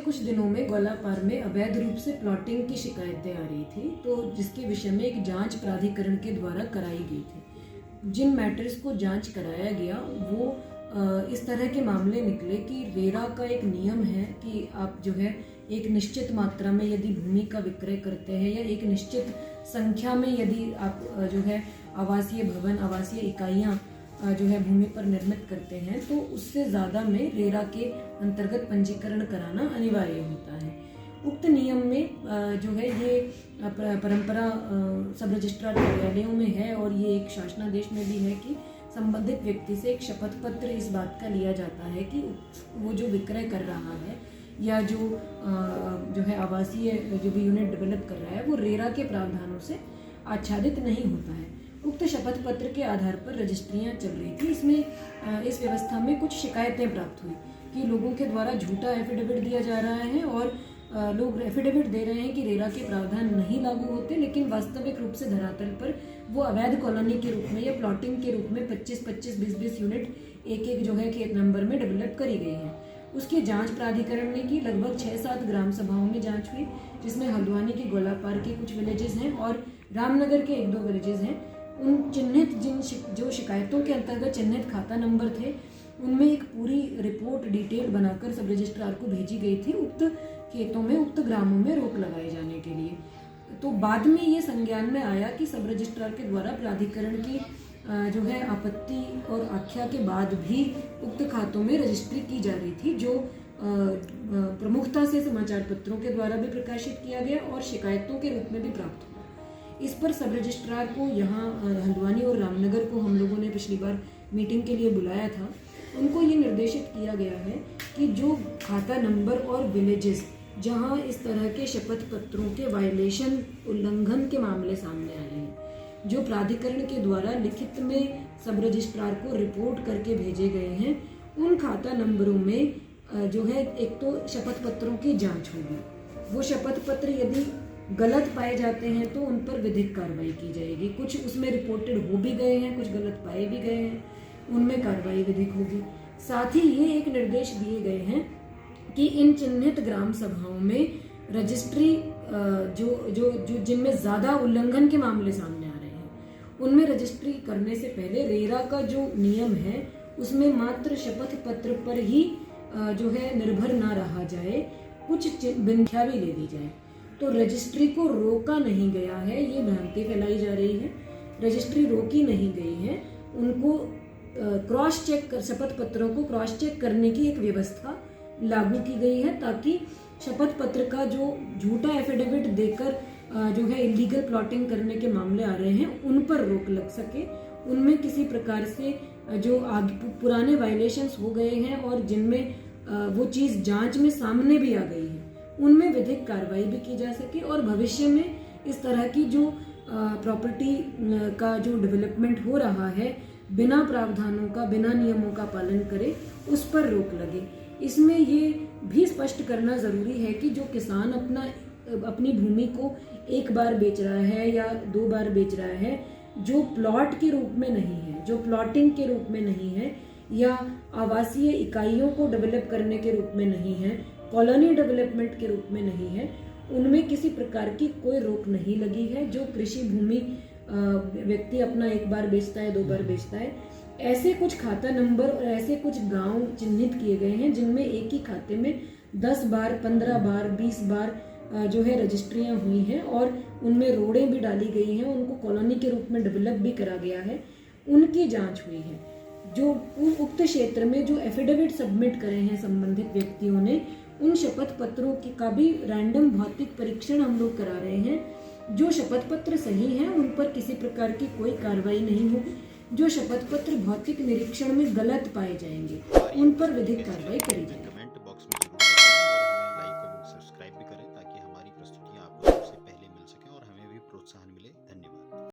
कुछ दिनों में गोलापार में अवैध रूप से प्लॉटिंग की शिकायतें आ रही थी, तो जिसके विषय में एक जांच प्राधिकरण के द्वारा कराई गई थी। जिन मैटर्स को जांच कराया गया वो इस तरह के मामले निकले कि रेरा का एक नियम है कि आप जो है एक निश्चित मात्रा में यदि भूमि का विक्रय करते हैं या एक निश्चित संख्या में यदि आप जो है आवासीय भवन, आवासीय इकाइयाँ जो है भूमि पर निर्मित करते हैं, तो उससे ज़्यादा में रेरा के अंतर्गत पंजीकरण कराना अनिवार्य होता है। उक्त नियम में जो है ये परंपरा सब रजिस्ट्रार कार्यालयों में है और ये एक शासनादेश में भी है कि संबंधित व्यक्ति से एक शपथ पत्र इस बात का लिया जाता है कि वो जो विक्रय कर रहा है या जो है आवासीय जो भी यूनिट डेवलप कर रहा है वो रेरा के प्रावधानों से आच्छादित नहीं होता है। उक्त शपथ पत्र के आधार पर रजिस्ट्रियां चल रही थी। इसमें इस व्यवस्था में कुछ शिकायतें प्राप्त हुई कि लोगों के द्वारा झूठा एफिडेविट दिया जा रहा है और लोग एफिडेविट दे रहे हैं कि रेरा के प्रावधान नहीं लागू होते, लेकिन वास्तविक रूप से धरातल पर वो अवैध कॉलोनी के रूप में या प्लॉटिंग के रूप में 25-25, 20-20 यूनिट एक जो है खेत नंबर में डेवलप करी गई है। उसकी जांच प्राधिकरण ने की। लगभग 6-7 ग्राम सभाओं में जांच हुई, जिसमें हल्द्वानी के गोलापार के कुछ विलेजेस हैं और रामनगर के 1-2 विलेजेस हैं। उन चिन्हित जो शिकायतों के अंतर्गत चिन्हित खाता नंबर थे, उनमें एक पूरी रिपोर्ट डिटेल बनाकर सब रजिस्ट्रार को भेजी गई थी उक्त खेतों में, उक्त ग्रामों में रोक लगाए जाने के लिए। तो बाद में ये संज्ञान में आया कि सब रजिस्ट्रार के द्वारा प्राधिकरण की जो है आपत्ति और आख्या के बाद भी उक्त खातों में रजिस्ट्री की जा रही थी, जो प्रमुखता से समाचार पत्रों के द्वारा भी प्रकाशित किया गया और शिकायतों के रूप में भी प्राप्त हुआ। इस पर सब रजिस्ट्रार को यहाँ हल्द्वानी और रामनगर को हम लोगों ने पिछली बार मीटिंग के लिए बुलाया था। उनको ये निर्देशित किया गया है कि जो खाता नंबर और विलेजेस जहाँ इस तरह के शपथ पत्रों के वायलेशन, उल्लंघन के मामले सामने आए हैं, जो प्राधिकरण के द्वारा लिखित में सब रजिस्ट्रार को रिपोर्ट करके भेजे गए हैं, उन खाता नंबरों में जो है एक तो शपथ पत्रों की जांच होगी। वो शपथ पत्र यदि गलत पाए जाते हैं तो उन पर विधिक कार्रवाई की जाएगी। कुछ उसमें रिपोर्टेड हो भी गए हैं, कुछ गलत पाए भी गए हैं, उनमें कार्रवाई विधिक होगी। साथ ही ये एक निर्देश दिए गए हैं कि इन चिन्हित ग्राम सभाओं में रजिस्ट्री जो जिनमें ज़्यादा उल्लंघन के मामले सामने आ रहे हैं, उनमें रजिस्ट्री करने से पहले रेरा का जो नियम है उसमें मात्र शपथ पत्र पर ही जो है निर्भर ना रहा जाए, कुछ बिंध्या भी ले ली जाए। तो रजिस्ट्री को रोका नहीं गया है, ये भ्रांति फैलाई जा रही है। रजिस्ट्री रोकी नहीं गई है, उनको क्रॉस चेक कर शपथ पत्रों को क्रॉस चेक करने की एक व्यवस्था लागू की गई है, ताकि शपथ पत्र का जो झूठा एफिडेविट देकर जो है इलीगल प्लॉटिंग करने के मामले आ रहे हैं उन पर रोक लग सके। उनमें किसी प्रकार से जो पुराने वायलेशंस हो गए हैं और जिनमें वो चीज़ जांच में सामने भी आ गई है, उनमें विधिक कार्रवाई भी की जा सके और भविष्य में इस तरह की जो प्रॉपर्टी का जो डेवलपमेंट हो रहा है बिना प्रावधानों का, बिना नियमों का पालन करे, उस पर रोक लगे। इसमें ये भी स्पष्ट करना ज़रूरी है कि जो किसान अपनी भूमि को एक बार बेच रहा है या 2 बार बेच रहा है, जो प्लॉट के रूप में नहीं है, जो प्लॉटिंग के रूप में नहीं है या आवासीय इकाइयों को डेवलप करने के रूप में नहीं है, कॉलोनी डेवलपमेंट के रूप में नहीं है, उनमें किसी प्रकार की कोई रोक नहीं लगी है। जो कृषि भूमि व्यक्ति अपना 1 बार बेचता है, 2 बार बेचता है, ऐसे कुछ खाता नंबर और ऐसे कुछ गांव चिन्हित किए गए हैं जिनमें एक ही खाते में 10 बार, 15 बार, 20 बार जो है रजिस्ट्रियां हुई हैं और उनमें रोडें भी डाली गई हैं, उनको कॉलोनी के रूप में डेवलप भी करा गया है, उनकी जांच हुई है। जो उक्त क्षेत्र में जो एफिडेविट सबमिट करे हैं संबंधित व्यक्तियों ने, उन शपथ पत्रों का भी रैंडम भौतिक परीक्षण हम लोग करा रहे हैं। जो शपथ पत्र सही हैं उन पर किसी प्रकार की कोई कार्रवाई नहीं होगी। जो शपथ पत्र भौतिक निरीक्षण में गलत पाए जाएंगे उन पर विधिक कार्रवाई करी जाएगी।